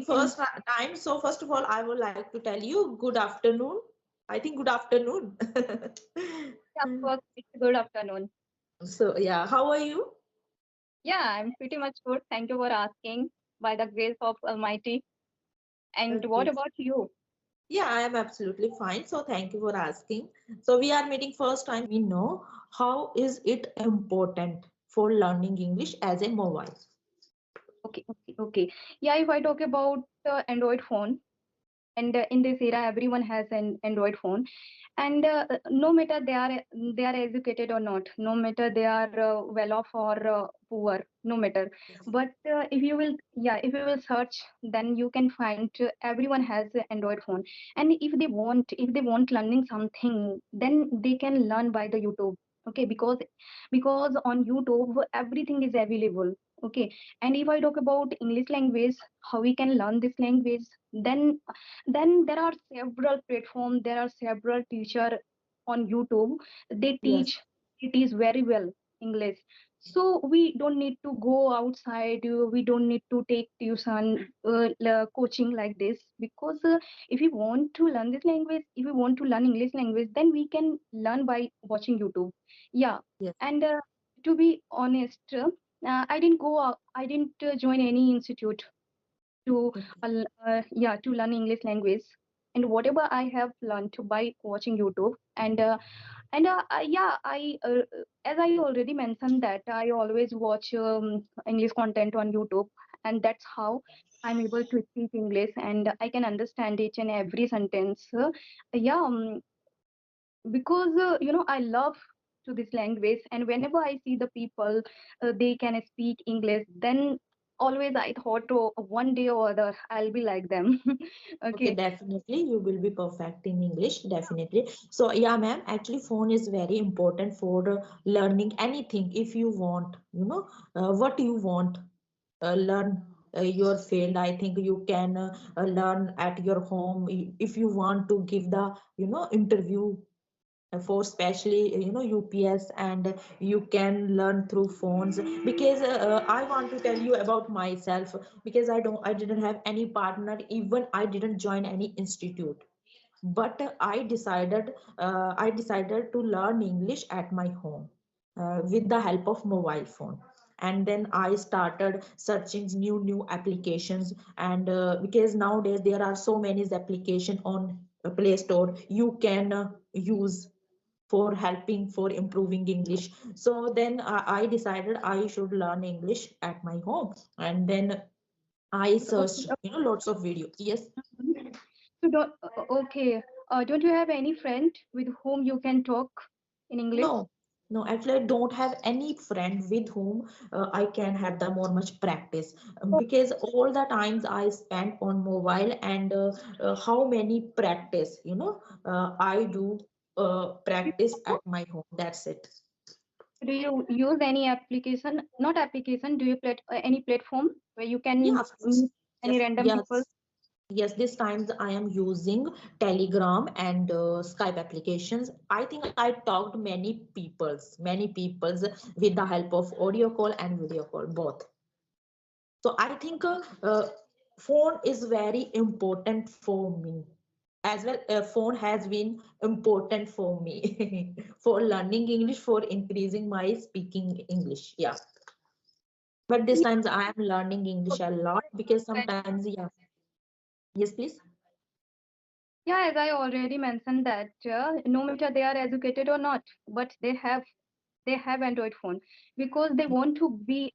first time. So first of all, I would like to tell you good afternoon. I think good afternoon. Yeah, of course, it's a good afternoon. So yeah, how are you? Yeah, I'm pretty much good. Thank you for asking by the grace of Almighty. And what Okay. about you? Yeah, I am absolutely fine. So thank you for asking. So we are meeting first time. We know how is it important for learning English as a mobile. Okay. Yeah, if I talk about Android phone, and in this era, everyone has an Android phone, and no matter they are educated or not, no matter they are well off or poor, no matter. Yes. But if you will search, then you can find everyone has an Android phone. And if they want learning something, then they can learn by the YouTube. Okay, because on YouTube everything is available. Okay, and if I talk about English language, how we can learn this language, then there are several platforms, there are several teacher on YouTube. They Yes. teach very well English. So we don't need to go outside, we don't need to take tuition, coaching like this, because if we want to learn this language, if we want to learn English language, then we can learn by watching YouTube. Yeah. Yes. And to be honest, I didn't join any institute to Okay. to learn English language. And whatever I have learned by watching YouTube, yeah, I as I already mentioned that I always watch English content on YouTube, and that's how I'm able to speak English and I can understand each and every sentence. Yeah, because I love to this language, and whenever I see the people they can speak English, then always I thought, oh, one day or other I'll be like them. Okay, Okay. definitely you will be perfect in English, definitely. So yeah, ma'am, actually phone is very important for learning anything. If you want, what you want, learn your field. I think you can learn at your home. If you want to give the, interview for especially UPS, and you can learn through phones. Because I want to tell you about myself, because I didn't have any partner, even I didn't join any institute, but I decided to learn English at my home with the help of mobile phone. And then I started searching new applications. And because nowadays there are so many application on Play Store, you can use for helping for improving English. So then I decided I should learn English at my home. And then I searched, Okay. lots of videos. Yes. Mhm. So okay. Don't you have any friend with whom you can talk in English? No, no, actually, I don't have any friend with whom I can have the more much practice. Because all the times I spend on mobile. And how many practice, I do practice at my home. That's it. Do you use any application? Not application. Do you any platform where you Yeah, can of course. meet any Yes, random people? yes. Yes, this times I am using Telegram and Skype applications. I think I talked many peoples with the help of audio call and video call both. So I think phone is very important for me as well. Phone has been important for me for learning English, for increasing my speaking English. Yeah, but this Yeah. times I am learning English a lot, because sometimes, yeah. Yes, please. Yeah, as I already mentioned that no matter they are educated or not, but they have Android phone because they want to be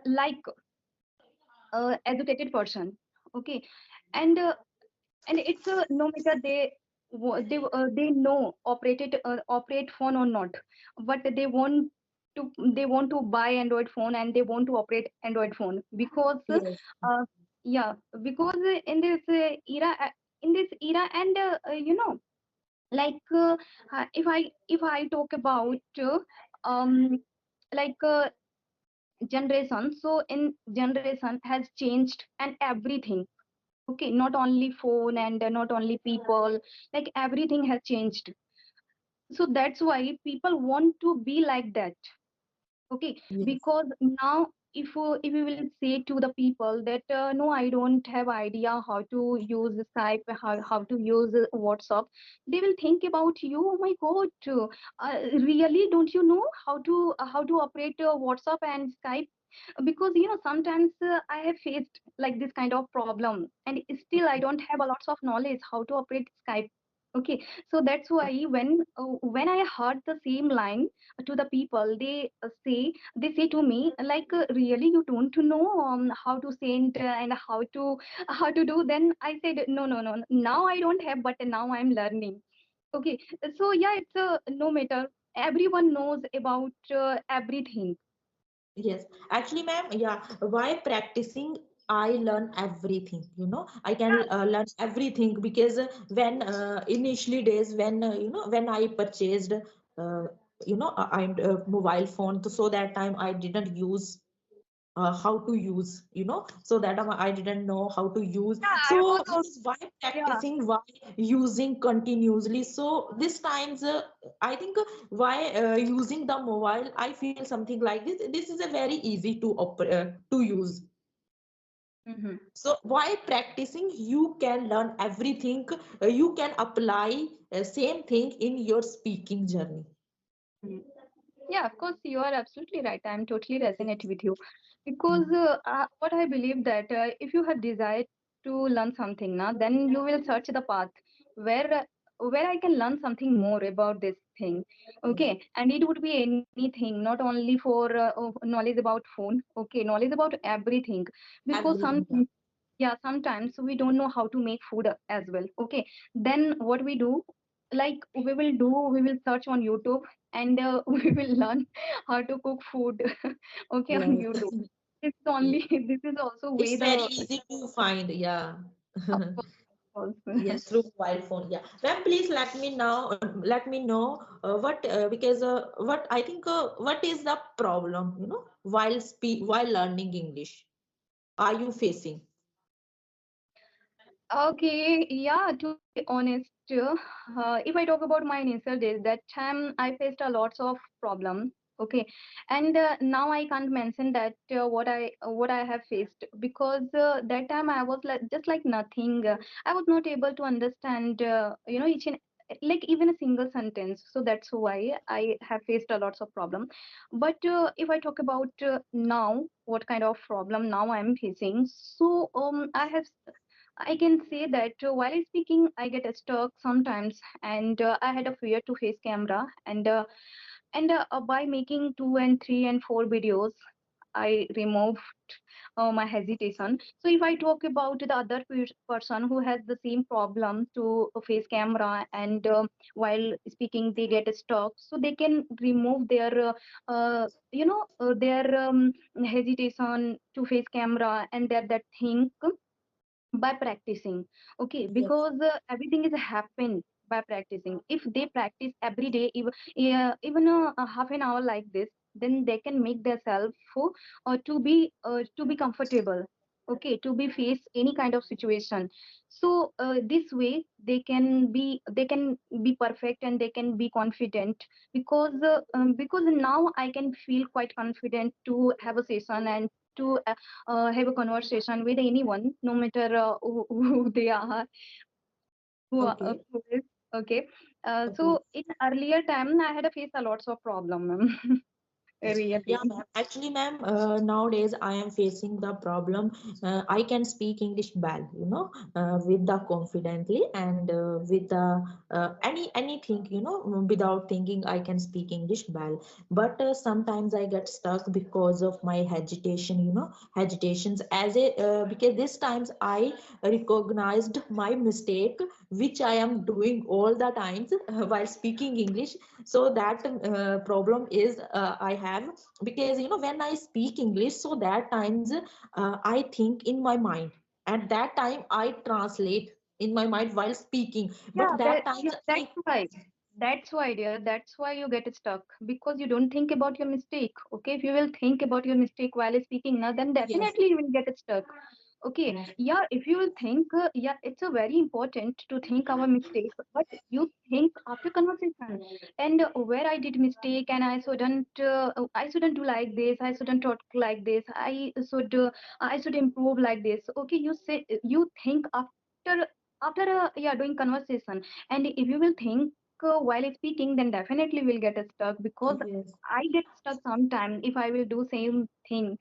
like educated person. Okay. And it's no matter they know operate phone or not, but they want to buy Android phone and they want to operate Android phone because Yes. uh, yeah, because in this era, and like if I talk about like generation, so in generation has changed and everything. Okay, not only phone and not only people, like everything has changed. So that's why people want to be like that. Okay, Yes. because now if we will say to the people that no, I don't have idea how to use Skype, how to use WhatsApp, they will think about you, oh my god, really don't you know how to operate WhatsApp and Skype? Because sometimes I have faced like this kind of problem, and still I don't have a lots of knowledge how to operate Skype. Okay, so that's why when I heard the same line to the people, they say to me like, really you don't know how to send and how to do. Then I said, no, no, no, now I don't have, but now I'm learning. Okay, so yeah, it's no matter, everyone knows about everything. Yes, actually, ma'am, yeah, while practicing, I learn everything, I can learn everything because when initially days when I purchased, mobile phone, so that time I didn't use how to use, so that I didn't know how to use. Yeah, I was So also, yes, why yeah. practicing, why using continuously? So this times, I think why using the mobile, I feel something like this. This is a very easy to use. Mhm. So while practicing, you can learn everything. You can apply same thing in your speaking journey. Mhm. Yeah, of course, you are absolutely right. I'm totally resonate Yes. with you because Mm. what I believe that if you have desire to learn something, now then you will search the path where where I can learn something more about this thing. Yes. Okay, and it would be anything, not only for knowledge about phone. Okay, knowledge about everything, because Everything. Yeah. yeah, sometimes we don't know how to make food as well. Okay, then what we do, like we will search on YouTube, and we will learn how to cook food. Okay, on Yes. YouTube. It's only this is also way It's very the easy to find. Yeah. of course. Yes, through mobile phone. Yeah. Ma'am, please let me know what because what I think what is the problem, while learning English are you facing? Okay, yeah, to be honest, if I talk about my initial days, that time I faced a lots of problem. Okay, and now I can't mention that what I have faced, because that time I was like just like nothing. I was not able to understand, each and like even a single sentence. So that's why I have faced a lots of problem. But if I talk about now, what kind of problem now I'm facing, so I can say that while speaking, I get stuck sometimes, and I had a fear to face camera, and by making 2 and 3 and 4 videos, I removed my hesitation. So if I talk about the other person who has the same problem to face camera, and while speaking they get stuck, so they can remove their hesitation to face camera and that thing by practicing. Okay, Yes. because everything is happened by practicing. If they practice every day, even a half an hour like this, then they can make themselves to be comfortable. Okay, to be face any kind of situation. So this way they can be perfect, and they can be confident, because now I can feel quite confident to have a session and to have a conversation with anyone, no matter who they are, Okay. who is. Okay, Okay. so in earlier time, I had to face a lots of problem. Yes. Yeah, Really. ma'am. Actually, ma'am, nowadays I am facing the problem. I can speak English well, with the confidently and with the anything, without thinking I can speak English well. But sometimes I get stuck because of my hesitation, hesitations as a because this times I recognized my mistake, which I am doing all the times while speaking English. So that problem is I have because when I speak English, so that times I think in my mind, at that time I translate in my mind while speaking, but Yeah, that times yeah, I that's why. That's why, dear. That's why you get stuck, because you don't think about your mistake. Okay, if you will think about your mistake while speaking, now then yes. definitely you will get stuck. Okay, Yes. yeah, if you will think, yeah, it's a very important to think our mistake, but you think after conversation and where I did mistake and I shouldn't do like this, I shouldn't talk like this, I should improve like this. Okay, you say you think after doing conversation, and if you will think while speaking, then definitely will get stuck because Yes. I get stuck sometime if I will do same thing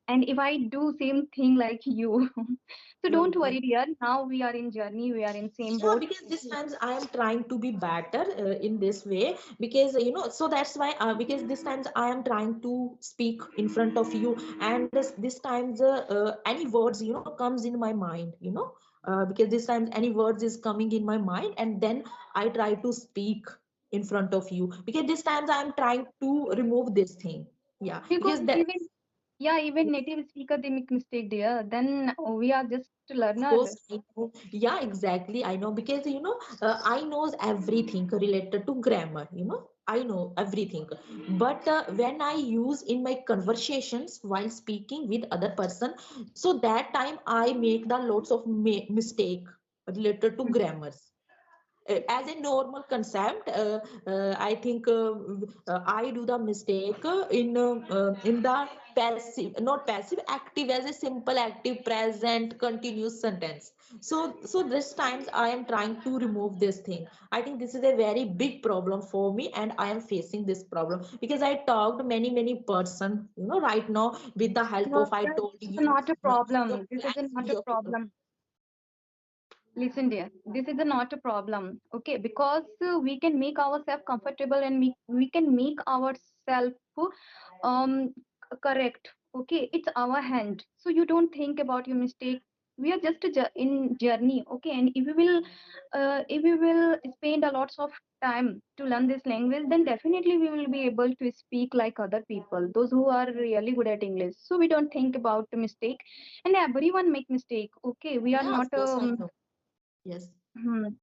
and if I do same thing like you. So don't Okay. worry, dear. Now we are in journey. We are in same Yeah, boat. because this times I am trying to be better in this way, because so that's why, because this times I am trying to speak in front of you, and this times any words comes in my mind, because this times any words is coming in my mind, and then I try to speak in front of you, because this times I am trying to remove this thing. Yeah, Because because that. even native speaker they make mistake, dear. Then we are just Of learner. course, I know. Yeah, exactly. I know, because I knows everything related to grammar. I know everything. But when I use in my conversations while speaking with other person, so that time I make the lots of mistake related to grammars. As a normal concept, I think I do the mistake in the passive, not passive, active, as a simple active present continuous sentence. So this times I am trying to remove this thing. I think this is a very big problem for me, and I am facing this problem because I talked many person, right now, with the help No, of, I dear, told this is you, not a video problem. This is and not a video call. problem. Listen, dear, this is not a problem, okay? Because we can make ourselves comfortable and we can make ourselves um correct, okay? It's our hand, so you don't think about your mistake. We are just in journey, okay? And if we will spend a lots of time to learn this language, then definitely we will be able to speak like other people, those who are really good at English. So we don't think about the mistake, and everyone make mistake, okay? We are Yeah, of not course, I know. Yes.